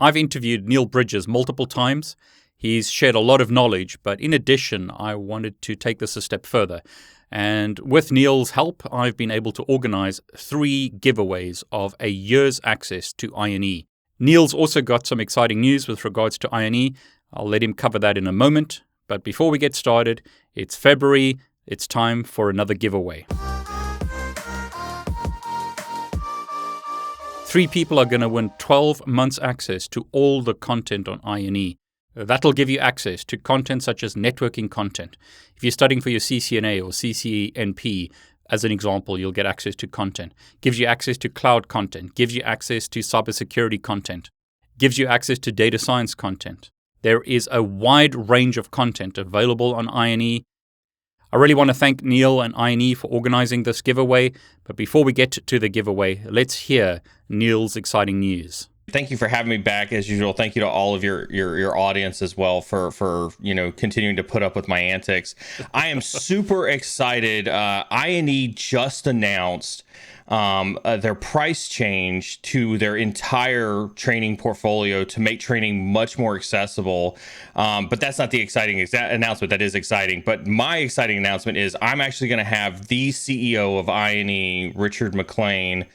I've interviewed Neal Bridges multiple times. He's shared a lot of knowledge, but in addition, I wanted to take this a step further. And with Neal's help, I've been able to organize 3 giveaways of a year's access to INE. Neal's also got some exciting news with regards to INE. I'll let him cover that in a moment. But before we get started, it's February. It's time for another giveaway. 3 people are going to win 12 months access to all the content on INE. That'll give you access to content such as networking content. If you're studying for your CCNA or CCNP, as an example, you'll get access to content. Gives you access to cloud content. Gives you access to cybersecurity content. Gives you access to data science content. There is a wide range of content available on INE. I really want to thank Neal and INE for organizing this giveaway. But before we get to the giveaway, let's hear Neal's exciting news. Thank you for having me back as usual. Thank you to all of your audience as well for continuing to put up with my antics. I am super excited. INE just announced their price change to their entire training portfolio to make training much more accessible. But that's not the exciting announcement. That is exciting. But my exciting announcement is I'm actually going to have the CEO of INE, Richard McLean,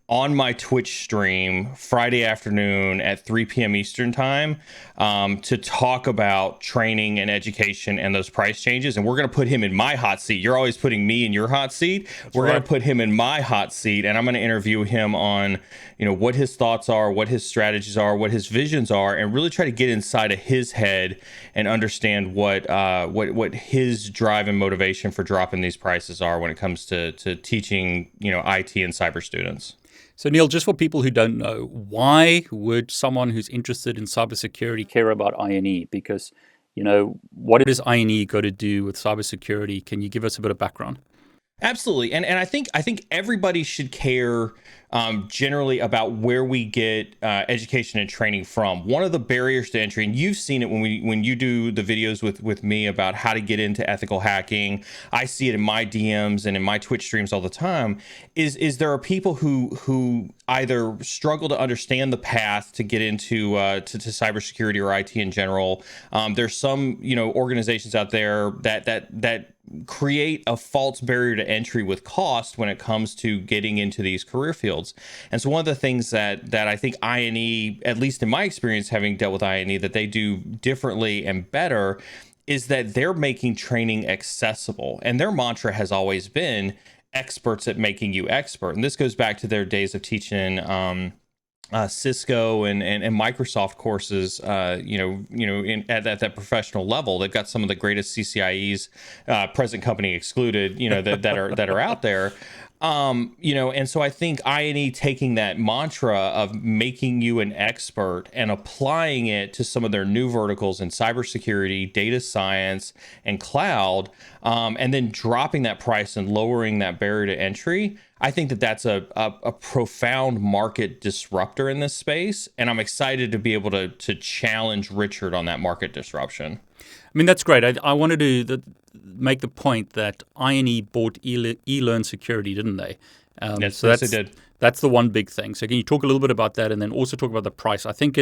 on my Twitch stream Friday afternoon at 3 p.m. Eastern time to talk about training and education and those price changes. And we're going to put him in my hot seat. You're always putting me in your hot seat. We're going to put him in my hot seat, and I'm going to interview him on, what his thoughts are, what his strategies are, what his visions are, and really try to get inside of his head and understand what his drive and motivation for dropping these prices are when it comes to teaching, IT and cyber students. So, Neal, just for people who don't know, why would someone who's interested in cybersecurity care about INE? Because, what does INE got to do with cybersecurity? Can you give us a bit of background? Absolutely. And I think everybody should care generally about where we get education and training from. One of the barriers to entry, and you've seen it when you do the videos with me about how to get into ethical hacking. I see it in my DMs and in my Twitch streams all the time, is there are people who either struggle to understand the path to get into to cybersecurity or IT in general. There's some organizations out there that create a false barrier to entry with cost when it comes to getting into these career fields. And so one of the things that I think INE, at least in my experience having dealt with INE, that they do differently and better is that they're making training accessible. And their mantra has always been experts at making you expert. And this goes back to their days of teaching Cisco and Microsoft courses, at that professional level. They've got some of the greatest CCIEs, present company excluded, that are out there. And so I think INE taking that mantra of making you an expert and applying it to some of their new verticals in cybersecurity, data science, and cloud, and then dropping that price and lowering that barrier to entry, I think that's a profound market disruptor in this space. And I'm excited to be able to challenge Richard on that market disruption. I mean, that's great. I wanted to make the point that INE bought eLearn security, didn't they? Yes, they did. That's the one big thing. So can you talk a little bit about that and then also talk about the price? I think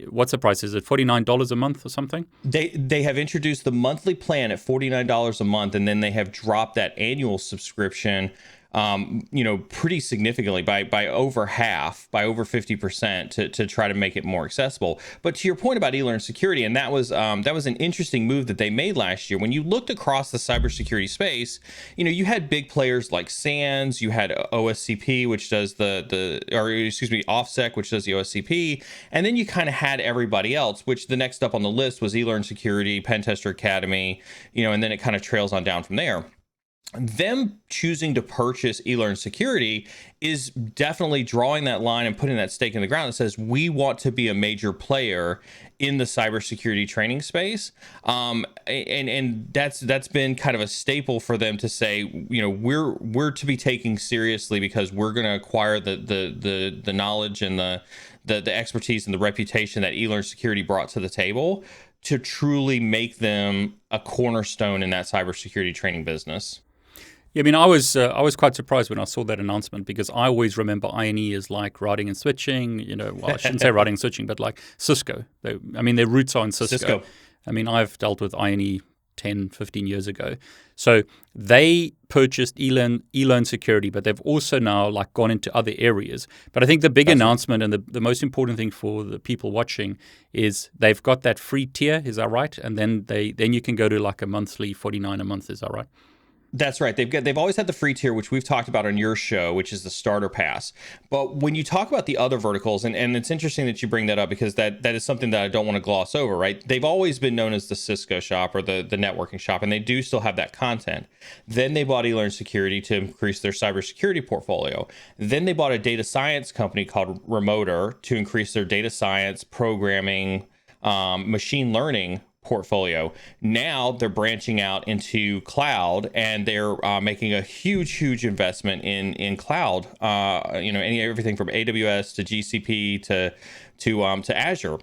what's the price? Is it $49 a month or something? They have introduced the monthly plan at $49 a month, and then they have dropped that annual subscription pretty significantly by over half, by over 50% to try to make it more accessible. But to your point about eLearn security, and that was an interesting move that they made last year. When you looked across the cybersecurity space, you had big players like SANS, you had OSCP, which does OffSec, which does the OSCP, and then you kind of had everybody else, which the next up on the list was eLearn security, Pentester Academy, and then it kind of trails on down from there. Them choosing to purchase eLearn security is definitely drawing that line and putting that stake in the ground that says we want to be a major player in the cybersecurity training space, and that's been kind of a staple for them to say, we're to be taken seriously because we're going to acquire the knowledge and the expertise and the reputation that eLearn security brought to the table to truly make them a cornerstone in that cybersecurity training business. Yeah, I mean, I was quite surprised when I saw that announcement because I always remember INE as like routing and switching. Well, I shouldn't say routing and switching, but like Cisco. Their roots are in Cisco. I mean, I've dealt with INE 10, 15 years ago. So they purchased eLearn security, but they've also now like gone into other areas. But I think the big announcement and the most important thing for the people watching is they've got that free tier. Is that right? And then you can go to like a monthly $49 a month. Is that right? That's right. They've always had the free tier, which we've talked about on your show, which is the starter pass. But when you talk about the other verticals, and it's interesting that you bring that up because that is something that I don't want to gloss over, right? They've always been known as the Cisco shop or the networking shop, and they do still have that content. Then they bought eLearn Security to increase their cybersecurity portfolio. Then they bought a data science company called Remoter to increase their data science, programming, machine learning portfolio. Now they're branching out into cloud, and they're making a huge investment in cloud. Everything from AWS to GCP to Azure.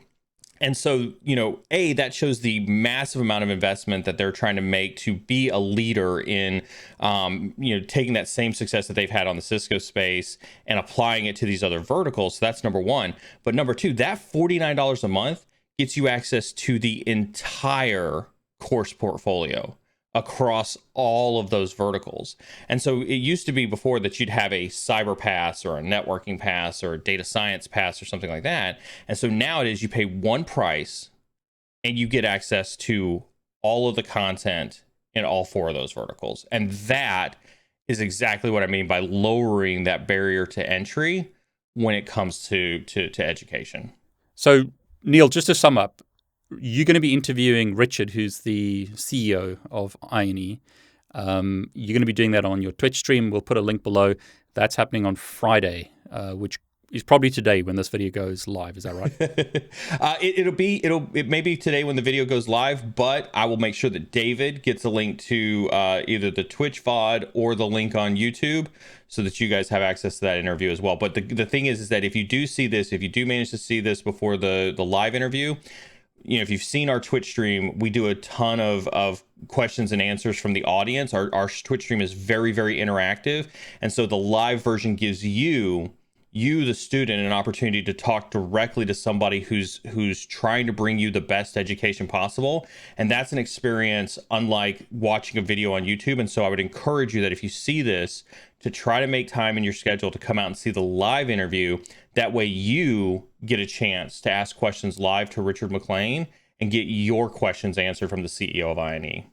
And so, that shows the massive amount of investment that they're trying to make to be a leader in, taking that same success that they've had on the Cisco space and applying it to these other verticals. So that's number one. But number two, that $49 a month gets you access to the entire course portfolio across all of those verticals. And so it used to be before that you'd have a cyber pass or a networking pass or a data science pass or something like that. And so now it is you pay one price and you get access to all of the content in all four of those verticals. And that is exactly what I mean by lowering that barrier to entry when it comes to education. So Neal, just to sum up, you're going to be interviewing Richard, who's the CEO of INE. You're going to be doing that on your Twitch stream. We'll put a link below. That's happening on Friday, which is probably today when this video goes live. Is that right? It may be today when the video goes live, but I will make sure that David gets a link to either the Twitch VOD or the link on YouTube so that you guys have access to that interview as well. But the thing is that if you do manage to see this before the live interview, if you've seen our Twitch stream, we do a ton of questions and answers from the audience. Our Twitch stream is very, very interactive. And so the live version gives you, the student, an opportunity to talk directly to somebody who's trying to bring you the best education possible. And that's an experience unlike watching a video on YouTube. And so I would encourage you that if you see this, to try to make time in your schedule to come out and see the live interview. That way you get a chance to ask questions live to Richard McLean and get your questions answered from the CEO of INE.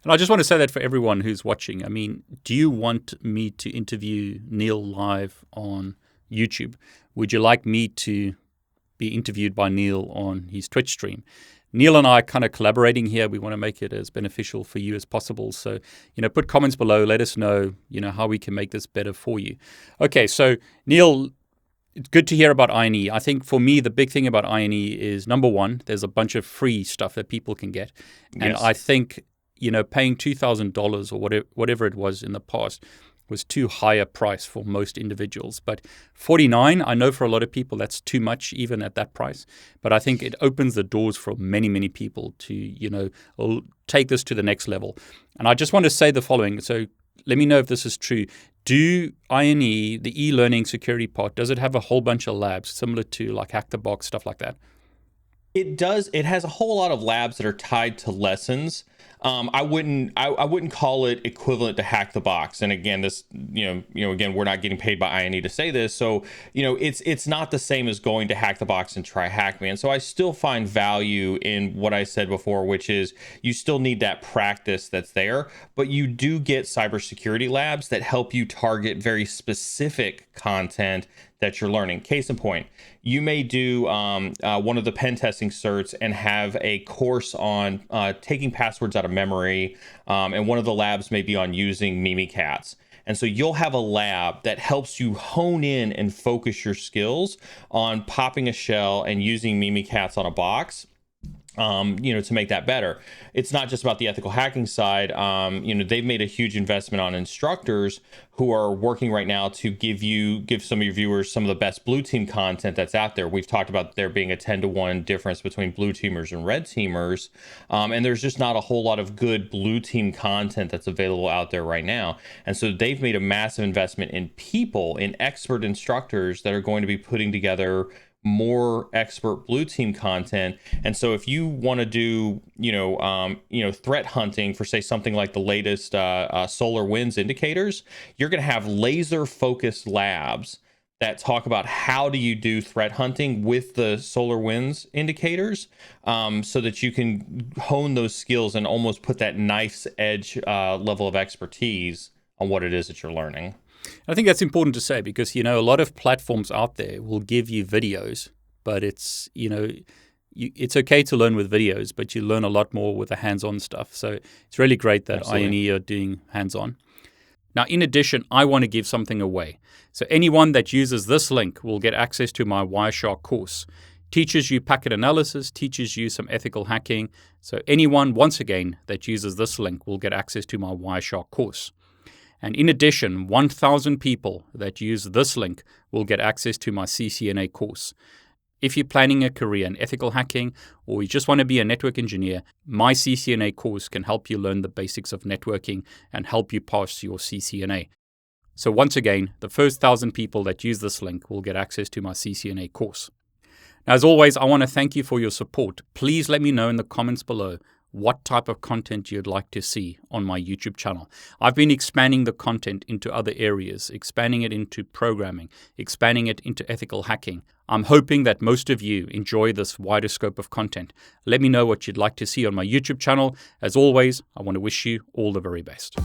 And I just want to say that for everyone who's watching. I mean, do you want me to interview Neal live on YouTube? Would you like me to be interviewed by Neal on his Twitch stream? Neal and I are kind of collaborating here. We want to make it as beneficial for you as possible. So, put comments below. Let us know, how we can make this better for you. Okay, so Neal, it's good to hear about INE. I think for me, the big thing about INE is, number one, there's a bunch of free stuff that people can get. And Yes. I think, paying $2,000 or whatever it was in the past was too high a price for most individuals. But $49, I know for a lot of people that's too much even at that price. But I think it opens the doors for many, many people to, take this to the next level. And I just want to say the following. So let me know if this is true. Do INE, the e-learning security part, does it have a whole bunch of labs similar to like Hack the Box, stuff like that? It does. It has a whole lot of labs that are tied to lessons. I wouldn't call it equivalent to Hack the Box. And again, this, again, we're not getting paid by INE to say this. So, it's not the same as going to Hack the Box and try Hack Me. And so I still find value in what I said before, which is you still need that practice that's there, but you do get cybersecurity labs that help you target very specific content that you're learning. Case in point, you may do one of the pen testing certs and have a course on taking passwords out of memory, and one of the labs may be on using Mimikatz. And so you'll have a lab that helps you hone in and focus your skills on popping a shell and using Mimikatz on a box. to make that better. It's not just about the ethical hacking side. They've made a huge investment on instructors who are working right now to give some of your viewers some of the best blue team content that's out there. We've talked about there being a 10-to-1 difference between blue teamers and red teamers. And there's just not a whole lot of good blue team content that's available out there right now. And so they've made a massive investment in people, in expert instructors that are going to be putting together more expert blue team content. And so if you want to do, threat hunting for, say, something like the latest solar winds indicators, you're going to have laser focused labs that talk about how do you do threat hunting with the solar winds indicators, so that you can hone those skills and almost put that knife's edge level of expertise on what it is that you're learning. I think that's important to say because, a lot of platforms out there will give you videos, but it's, it's okay to learn with videos, but you learn a lot more with the hands-on stuff. So it's really great that INE are doing hands-on. Now, in addition, I want to give something away. So anyone that uses this link will get access to my Wireshark course. Teaches you packet analysis, teaches you some ethical hacking. So anyone, once again, that uses this link will get access to my Wireshark course. And in addition, 1,000 people that use this link will get access to my ccna course. If you're planning a career in ethical hacking or you just want to be a network engineer, my ccna course can help you learn the basics of networking and help you pass your ccna. So once again, the first 1,000 people that use this link will get access to my ccna course. Now, as always, I want to thank you for your support. Please let me know in the comments below what type of content you'd like to see on my YouTube channel. I've been expanding the content into other areas, expanding it into programming, expanding it into ethical hacking. I'm hoping that most of you enjoy this wider scope of content. Let me know what you'd like to see on my YouTube channel. As always, I want to wish you all the very best.